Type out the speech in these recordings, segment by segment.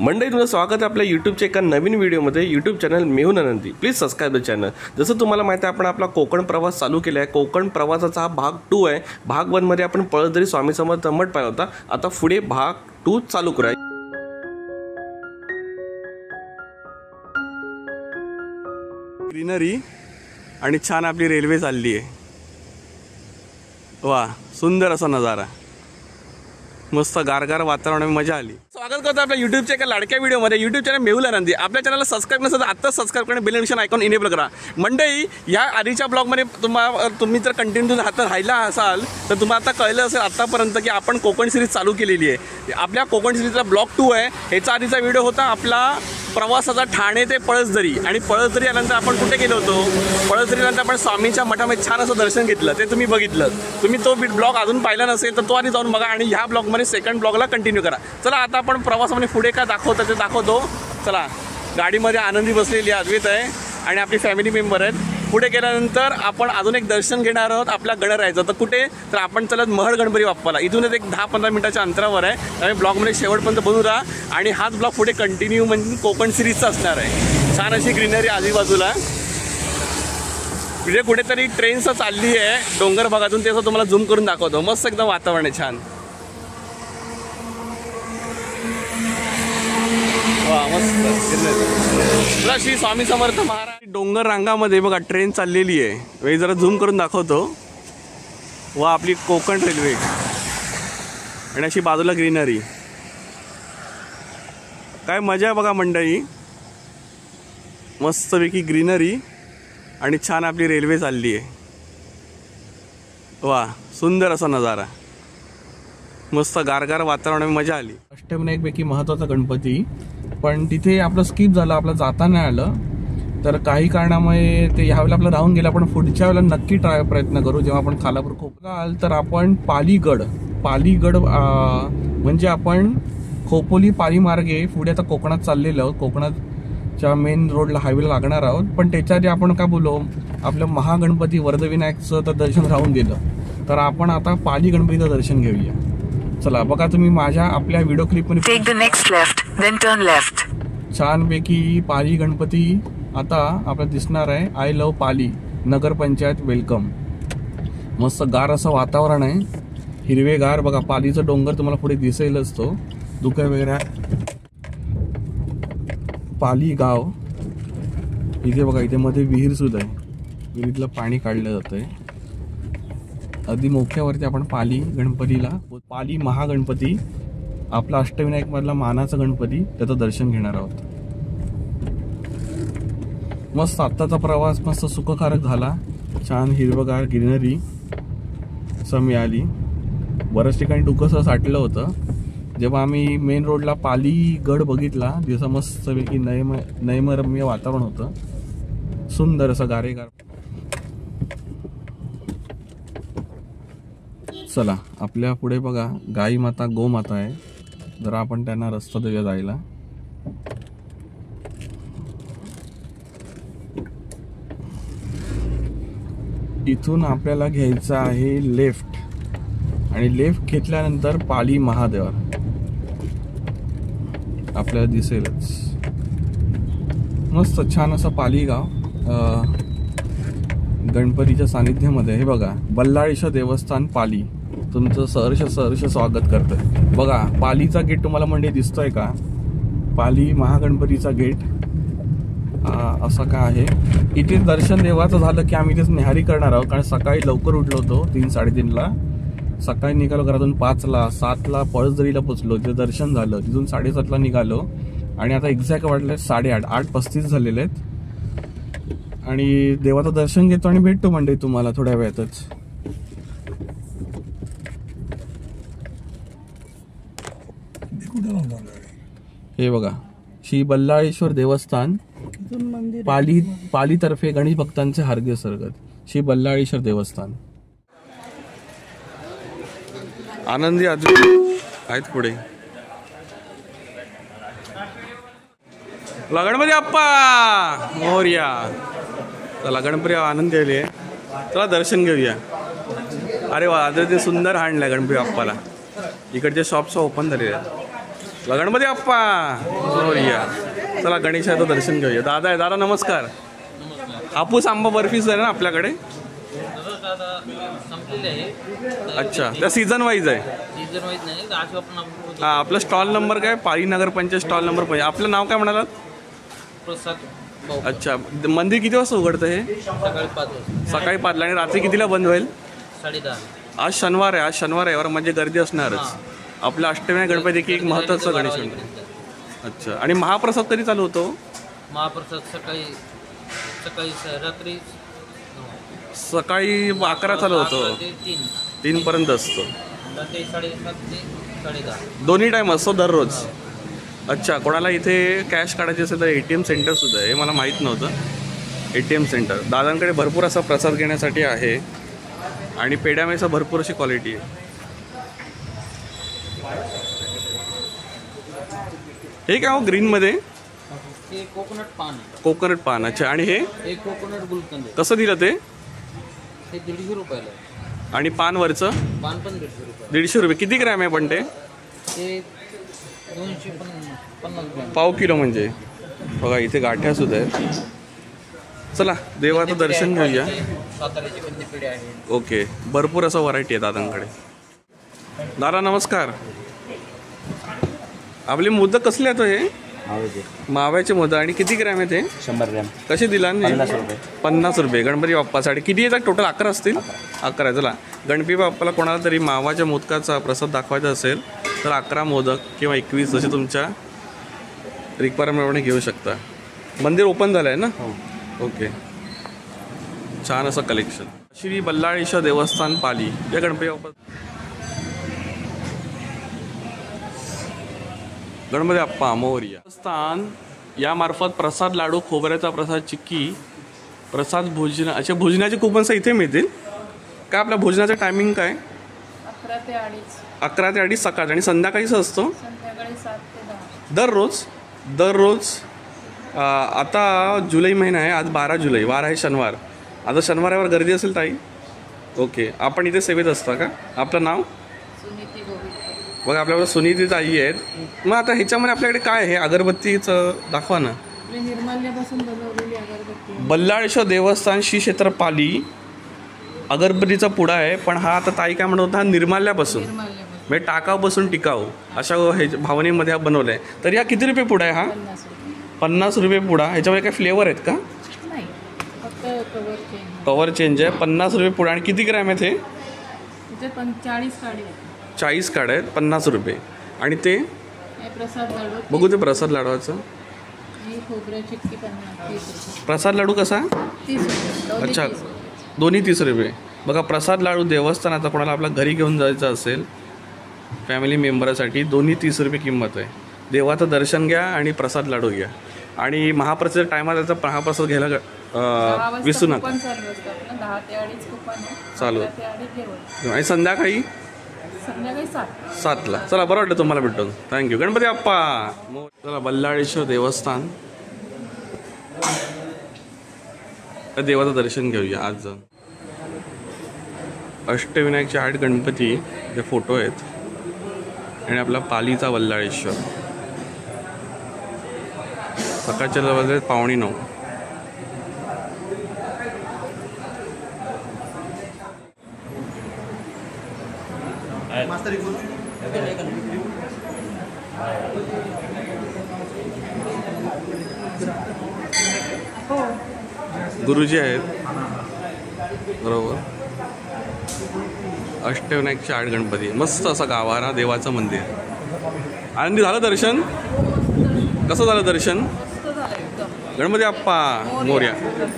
मंडळी तुमचं स्वागत आहे आपल्या यूट्यूबच्या एका नवीन व्हिडिओमध्ये। यूट्यूब चॅनल मेहुण आनंदी, प्लीज सबस्क्राइब द चॅनल। जसं तुम्हाला माहिती आहे आपण आपला कोकण प्रवास चालू केला आहे। कोकण प्रवासाचा हा भाग 2 आहे। भाग 1 मध्ये आपण पळसदरी स्वामी समर्थ मठ पाहिला होता। आता पुढे भाग 2 चालू करूया। ग्रीनरी आणि छान आपली रेल्वे चालली आहे। वा, सुंदर असा नजारा, मस्त गारगार वातावरण, मजा आली। स्वागत करतो आपल्या यूट्यूबच्या एका लाडक्या व्हिडिओमध्ये। यूट्यूब चॅनल मेहुण आनंदी, आपल्या चॅनलला सबस्क्राइब नसेल तर आत्ताच सबस्क्राइब करा, बेल नोटिफिकेशन आयकॉन इनेबल करा। मंडळी, या आधीच्या ब्लॉगमध्ये तुम्ही जर कंटिन्यू राहिला असाल तर तुम्हाला आता कळलं असेल आतापर्यंत की आपण कोकण सिरीज चालू केलेली आहे। आपल्या कोकण सिरीजचा ब्लॉग 2 आहे। ह्याचा आधीचा व्हिडिओ होता आपला प्रवासाचा ठाणे ते पळसदरी, आणि पळसदरी आल्यानंतर आपण कुठे गेलो होतो? पळसदरीनंतर आपण स्वामींच्या मठामध्ये छान असं दर्शन घेतलं, ते तुम्ही बघितलं। तुम्ही तो ब्लॉग अजून पाहिला नसेल तर तो आधी जाऊन बघा, आणि ह्या ब्लॉगमध्ये सेकंड ब्लॉगला कंटिन्यू करा। चला आता आपण प्रवासामध्ये पुढे काय दाखवतो ते दाखवतो। चला, गाडीमध्ये आनंदी बसलेली अद्वैत आहे आणि आपली फॅमिली मेंबर आहेत। पुढे गेल्यानंतर आपण अजून एक दर्शन घेणार आहोत आपल्या गणरायाचं। तर कुठे? तर आपण चलत महड गणपती बाप्पाला, इथूनच एक 10-15 मिनिटाच्या अंतरावर आहे। त्यामुळे ब्लॉगमध्ये शेवटपर्यंत बनून राहा, आणि हाच ब्लॉग पुढे कंटिन्यू म्हणजे कोकण सिरीजचा असणार आहे। छान अशी ग्रीनरी आजूबाजूला, म्हणजे कुठेतरी ट्रेनचं चालली आहे डोंगर भागातून, ते असं तुम्हाला झूम करून दाखवतो। मस्त एकदम वातावरण आहे, छान। वा, मस्त। श्री स्वामी समर्थ महाराज। डोंगर रांगामध्ये बघा ट्रेन चाललेली आहे, वेळी जरा झूम करून दाखवतो। वा, आपली कोकण रेल्वे, आणि अशी बाजूला ग्रीनरी, काय मजा आहे बघा मंडळी। मस्तपैकी ग्रीनरी आणि छान आपली रेल्वे चालली आहे। वा, सुंदर असा नजारा, मस्त गारगार वातावरण, मजा आली। अष्टविनायकपैकी महत्त्वाचा गणपती, पण तिथे आपलं स्किप झालं, आपलं जाता नाही आलं। तर काही कारणामुळे ते ह्यावेळेला आपलं राहून गेलं। आपण पुढच्या वेळेला नक्की प्रयत्न करू, जेव्हा आपण खालापूर खोपोली तर आपण पालीगड म्हणजे आपण खोपोली पाली मार्गे पुढे आता कोकणात चाललेलो आहोत। कोकणाच्या मेन रोडला हायवेला लागणार आहोत, पण त्याच्या आधी आपण काय बोललो, आपलं महागणपती वरदविनायकचं तर दर्शन राहून गेलं, तर आपण आता पाली गणपतीचं दर्शन घेऊया। चला बघा, तुम्ही माझ्या आपल्या व्हिडिओ क्लिपमध्ये take the next left then turn left, छानपैकी पाली गणपती आता आपल्याला दिसणार आहे। I love Pali Nagarpanchayat welcome. मस्त गार असं वातावरण आहे, हिरवेगार। बघा पालीचं डोंगर तुम्हाला पुढे दिसेलच, तो दुःख वगैरे। पाली गाव इथे बघा, इथे मध्ये विहीर सुद्धा आहे, विहिरीतलं पाणी काढलं जातंय। अगदी मोक्यावरती आपण पाली गणपतीला, पाली महागणपती आपला अष्टविनायक मधला मानाचा गणपती, त्याचं दर्शन घेणार आहोत। मस्त आत्ताचा प्रवास मस्त सुखकारक झाला, छान हिरवगार ग्रीनरी मिळाली। बऱ्याच ठिकाणी डुकंसं साठलं होतं। जेव्हा आम्ही मेन रोडला पाली गड बघितला, तिथं मस्तपैकी नयमरम्य वातावरण होतं, सुंदर असं गारेगार। चला, आपल्या पुढे बघा गाई माता गोमाता आहे, जरा आपण त्यांना रस्ता देऊया जायला। इथून आपल्याला घ्यायचं आहे लेफ्ट, आणि लेफ्ट घेतल्यानंतर पाली महादेव आपल्याला दिसेलच। मस्त छान असं पाली गाव गणपतीच्या सानिध्यामध्ये। हे बघा, बल्लाळेश्वर देवस्थान पाली तुमचं सहर्ष स्वागत करतंय। बघा पालीचा गेट तुम्हाला म्हणजे दिसतोय का? पाली महागणपतीचा गेट असा का आहे। इथे दर्शन देवाचं झालं की आम्ही इथेच न्याहारी करणार आहोत, कारण सकाळी लवकर उठलो होतो, 3-3:30ला सकाळी निघालो घरातून। 5ला 7ला पळसदरीला पोचलो, तिथे दर्शन झालं, तिथून 7:30ला निघालो, आणि आता एक्झॅक्ट वाटले 8:30, 8:35 झालेले आहेत। आणि देवाचं दर्शन घेतो आणि भेटतो म्हणजे तुम्हाला थोड्या वेळातच। हे बघा, श्री बल्लाळेश्वर देवस्थान पाली तर्फे गणेश भक्तांचे हार्दिक स्वागत, श्री बल्लाळेश्वर देवस्थान। आनंदी आहेत पुढे। गणपती बाप्पा मोरया। चला, गणपती आनंदी आले, चला दर्शन घेऊया। अरे वा, ते सुंदर हाणलाय गणपती बाप्पाला। इकडचे शॉप्स ओपन झालेले आहेत। गणपती बाप्पा मोरया. चला गणेशाचं दर्शन घेऊया. दादा आहे. दादा नमस्कार. हापूस आंबा बर्फीच आहे ना आपल्याकडे? अच्छा, त्या सीझन वाईज आहे. हां, आपलं स्टॉल नंबर काय? पाली नगर पंचायत स्टॉल नंबर 5. आपलं नाव काय म्हणालात? अच्छा, मंदिर किती वाजता उघडतं हे? सकाळी 5ला. आणि रात्री कितीला बंद होईल? 10:30. आज शनिवार आहे. आज शनिवार आहे, म्हणजे गर्दी असणारच. आपल्या अष्टविनायक गणपती एक महत्त्वाचं गणेश मंदिर. अच्छा, आणि महाप्रसाद कधी चालू होतो? महाप्रसाद सकाळी रात्री सकाळी 11 चालू होतो. 3 पर्यंत असतो. 7:30 ते 10:30. दोन्ही टाईम असतो दररोज. अच्छा, कोणाला इथे कॅश काढायची असेल तर ATM सेंटर सुद्धा आहे. हे मला माहीत नव्हतं. ATM centre. दादांकडे भरपूर असा प्रसाद घेण्यासाठी आहे आणि पेढ्यामेचा भरपूर अशी क्वालिटी आहे. हे काय हो ग्रीनमध्ये? हे कोकोनट पान आहे. कोकोनट पान. अच्छा, आणि हे कोकोनट गुलकंद आहे. कसं दिलं ते? हे 150 रुपयाला आहे. आणि पानवरचं? पान पण 150 रुपये. 150 रुपये. किती ग्रॅम आहे पण ते? 250 ग्रॅम. पाव किलो म्हणजे. बघा इथे गाठ्या सुद्धा आहेत. चला देवाचं दर्शन घेऊया. साताऱ्याची कंदी पेढे आहे. ओके, भरपूर असं व्हरायटी आहे दादांकडे. दादा नमस्कार. आपले मोदक कसले आहेत हे? माव्याचे मोदक. आणि किती ग्रॅम आहेत हे? 100 ग्रॅम. कसे दिला? 50 रुपये. 50 रुपये. गणपती बाप्पासाठी किती येतात टोटल? 11 असतील. 11. चला, गणपती बाप्पाला कोणाला तरी मावाच्या मोदकाचा प्रसाद दाखवायचा असेल तर 11 मोदक किंवा 21 जसे तुमच्या रिक्वायरमेंटप्रमाणे घेऊ शकता. मंदिर ओपन झालं आहे ना? ओके, छान असं कलेक्शन. श्री बल्लाळेश्वर देवस्थान पाली या गणपती बाप्पा. गणपती बाप्पा मोरया. स्थान यामार्फत प्रसाद लाडू, खोबऱ्याचा प्रसाद, चिक्की, प्रसाद भोजन अशा भोजनाचे कुपन्स इथे मिळतील का? आपल्या भोजनाचं टायमिंग काय? 11 ते 2:30. 11 ते 2:30 सकाळ. आणि संध्याकाळीच असतो? संध्याकाळी 7 ते 10. दररोज. आता जुलै महिना आहे. आज 12 जुलै. वार आहे शनिवार. आता शनिवारावर गर्दी असेल ताई? ओके, आपण इथे सेवेत असता का? आपलं नाव? सुनीती गोविंद. बघा आपल्याकडे सुनीती ताई आहेत. मग आता ह्याच्यामध्ये आपल्याकडे काय आहे? अगरबत्तीचं दाखवा ना. आपली निर्माल्यापासून बनवलेली अगरबत्ती. बल्लाळेश्वर देवस्थान श्री क्षेत्र पाली. अगरबत्तीचा पुडा आहे, पण हा आता ताई काय म्हणत होता? निर्माल्यापासून, म्हणजे टाकावपासून टिकाऊ अशा हे भावनेमध्ये हा बनवला आहे. तर या किती रुपये पुडा आहे हा? 50 रुपये. 50 रुपये पुडा. ह्याच्यामध्ये काय फ्लेवर आहेत का? नाही, फक्त कवर चेंज. कवर चेंज आहे. 50 रुपये पुडा. आणि किती ग्रॅम आहेत हे? त्याच्यात 40 काढे आहेत. 40 काढ आहेत. 50 रुपये. आणि ते हे प्रसाद लाडू. बघू ते प्रसाद लाडवाचं. ही खोबऱ्या चिक्की 30 रुपये. प्रसाद लाडू कसा? 30 रुपये. अच्छा, दोन्ही 30 रुपये. बघा प्रसाद लाडू देवस्थानाचा कोणाला आपल्या घरी घेऊन जायचं असेल फॅमिली मेंबरसाठी, दोन्ही 30 रुपये किंमत आहे. देवाचं दर्शन घ्या आणि प्रसाद लाडू घ्या. आणि महाप्रसाद टायमात त्याचा महाप्रसाद घ्यायला विसरू नका. 10 ते 2:30 कुपन आहे. चालू. 11 ते 2:30 जेवण. आणि संध्याकाळी संध्याकाळी 7. चला, बरं वाटलं तुम्हाला भेटून. थँक्यू. गणपती बाप्पा. चला बल्लाळेश्वर देवस्थान त्या देवाचं दर्शन घेऊया आज जाऊन. अष्टविनायकचे 8 गणपती जे फोटो आहेत आणि आपला पालीचा बल्लाळेश्वर. सकाळच्या वाजले 8:45. गुरुजी आहेत बरोबर. अष्टविनायकचे 8 गणपती. मस्त असा गावारा देवाचं मंदिर. आनंदी झालं दर्शन? कसं झालं दर्शन? गणपती बाप्पा मोरया.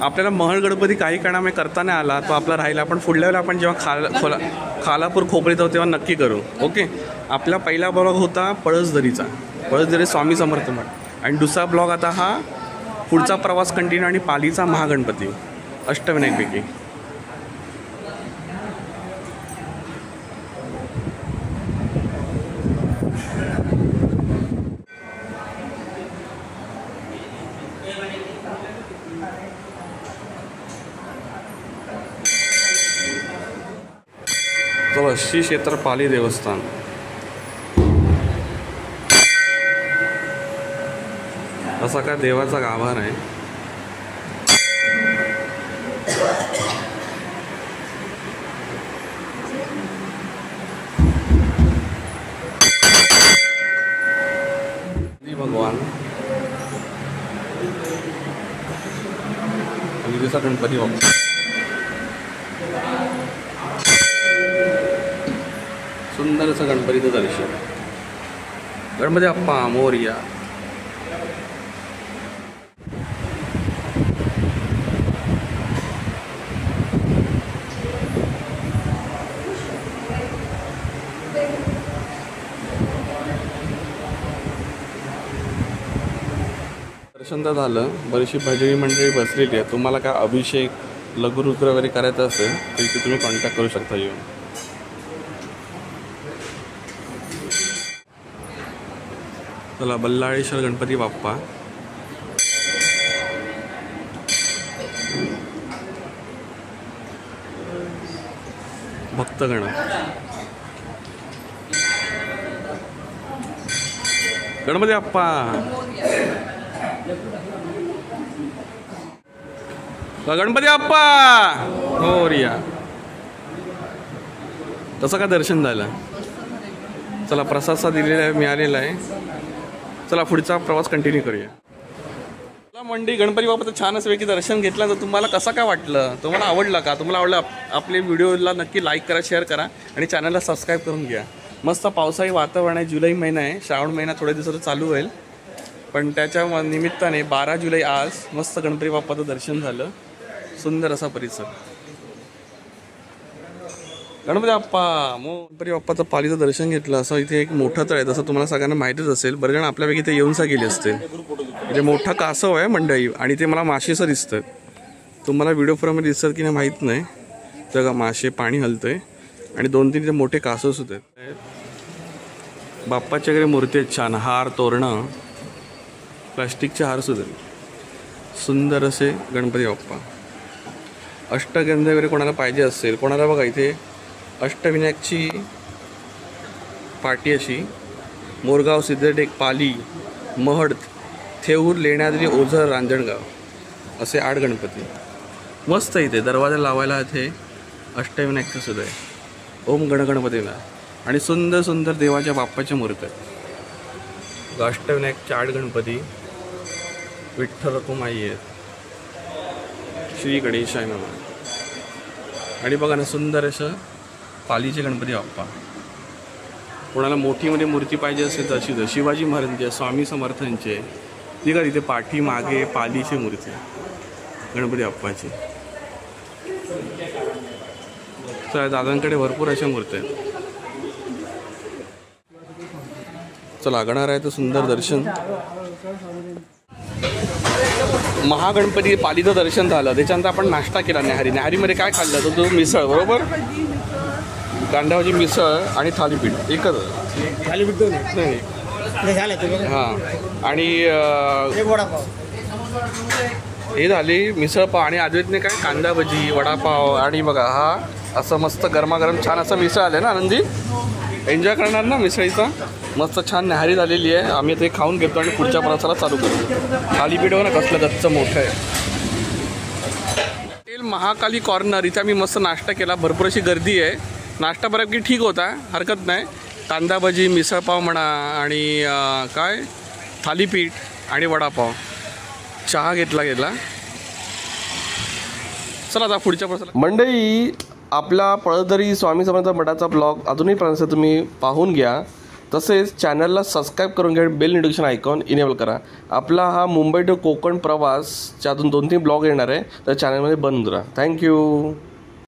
आपल्याला महल गणपती काही काळामध्ये करता नाही आला, तो आपला राहिला. आपण पुढल्या वेळेला आपण जेव्हा खालापूर खोपरीत जाऊ तेव्हा नक्की करू. ओके. आपला पहिला ब्लॉग होता पळसदरीचा. पळसदरी स्वामी समर्थ मठ. आणि दुसरा ब्लॉग आता हा पुढचा प्रवास कंटिन्यू आणि पालीचा महागणपती अष्टविनायकपैकी. चला, श्री क्षेत्र पाली देवस्थान. असा काय देवाचा गाभार आहे. भगवान आणि तिचा गणपती बाप्पा. सुंदर असं गणपतीचं दर्शन. गणपती बाप्पा मोरया. दर्शन तर झालं. बरीचशी भजनी मंडळी बसलेली आहे. तुम्हाला काय अभिषेक लघुरुद्र वगैरे करायचं असेल तर इथे तुम्ही कॉन्टॅक्ट करू शकता येऊन. चला बल्लाळेश्वर गणपती बाप्पा. भक्तगण. गणपती बाप्पा. गणपती बाप्पा मोरया. तसं काय दर्शन झालं. चला प्रसाद दिलेला मिळालेला आहे. चला पुढचा प्रवास कंटिन्यू करूया. चला मंडळी, गणपती बाप्पाचं छान असं पैकी दर्शन घेतलं. तर तुम्हाला कसं काय वाटलं, तुम्हाला आवडलं का? तुम्हाला आवडलं आपले व्हिडिओला नक्की लाईक करा, शेअर करा आणि चॅनलला सबस्क्राईब करून घ्या. मस्त पावसाळी वातावरण आहे. जुलै महिना आहे. श्रावण महिना थोड्या दिवसात चालू होईल. पण त्याच्या निमित्ताने 12 जुलै आज मस्त गणपती बाप्पाचं दर्शन झालं. सुंदर असा परिसर. गणपती बाप्पा गणपती बाप्पाचं पालीचं दर्शन घेतलं. असं इथे एक मोठं तळ आहे. जसं तुम्हाला सगळ्यांना माहितीच असेल. बरेच जण आपल्यापैकी इथे येऊनसा गेले असतील. इथे मोठा कासव आहे मंडळी आणि ते मला मासेसं दिसतं. तुम्हाला व्हिडिओ फ्रेममध्ये दिसतात की नाही माहीत नाही. तर मासे पाणी हलतंय आणि 2-3 इथे मोठे कासव सुद्धा आहेत. बाप्पाच्या वगैरे मूर्ती आहेत छान. हार तोरणं प्लास्टिकचे हार सुद्धा. सुंदर असे गणपती बाप्पा. अष्टगंध वगैरे कोणाला पाहिजे असेल, कोणाला बघा इथे अष्टविनायकची पाटी अशी. मोरगाव, सिद्धटेक, पाली, महड, थेऊर, लेण्याद्री, ओझर, रांजणगाव असे 8 गणपती. मस्त इथे दरवाजा लावायला इथे अष्टविनायकचं सुद्धा आहे. ओम गणगणपतीला. आणि सुंदर सुंदर देवाच्या बाप्पाच्या मूर्त्या आहेत. अष्टविनायकचे 8 गणपती. विठ्ठल रखुमाई आहेत. श्री गणेशाय नमः. आणि बघा ना सुंदर असं पालीचे गणपती बाप्पा. कोणाला मोठीमध्ये मूर्ती पाहिजे असेल तर अशी शिवाजी महाराजांचे, स्वामी समर्थांचे ती का तिथे पाठी मागे पालीची मूर्ती गणपती बाप्पाची. तर दादांकडे भरपूर अशा मूर्त्या आहेत. चला गणरायाचं सुंदर दर्शन. महागणपती पालीचं दर्शन झालं. त्याच्यानंतर आपण नाश्ता केला न्याहारी. न्याहारीमध्ये काय खाल्लं तर तो मिसळ, बरोबर. कांदा मिसळ आणि थालीपीठ एकच. थालीपीठ नाही हां. आणि हे झाली मिसळपाव आणि अद्वैतने काय कांदा भजी, वडापाव आणि बघा हा असं मस्त गरमागरम छान असं मिसळ आलं ना. आनंदी एन्जॉय करणार ना मिसळीचा. मस्त छान न्याहारी झालेली आहे. आम्ही ते खाऊन घेतो आणि पुढच्या प्रवासाला चालू करतो. थालीपीठ ना कसलं गच्च मोठं आहे. हॉटेल महाकाली कॉर्नर इथे आम्ही मस्त नाश्ता केला. भरपूर अशी गर्दी आहे. नाश्ता बऱ्यापैकी ठीक होता, हरकत नाही. कांदा भजी, मिसळपाव म्हणा आणि काय थालीपीठ आणि वडापाव. चहा घेतला गेला. चला आता पुढच्या प्रवासाला. मंडळी आपला पळदरी स्वामी समर्थ मठाचा ब्लॉग अजूनही पर्यंत तुम्ही पाहून घ्या. तसेच चॅनलला सबस्क्राईब करून घ्या. बेल नोटिफिकेशन आयकॉन इनेबल करा. आपला हा मुंबई टू कोकण प्रवासच्या अजून 2-3 ब्लॉग येणार आहे. तर चॅनलमध्ये बंद राहा. थँक्यू.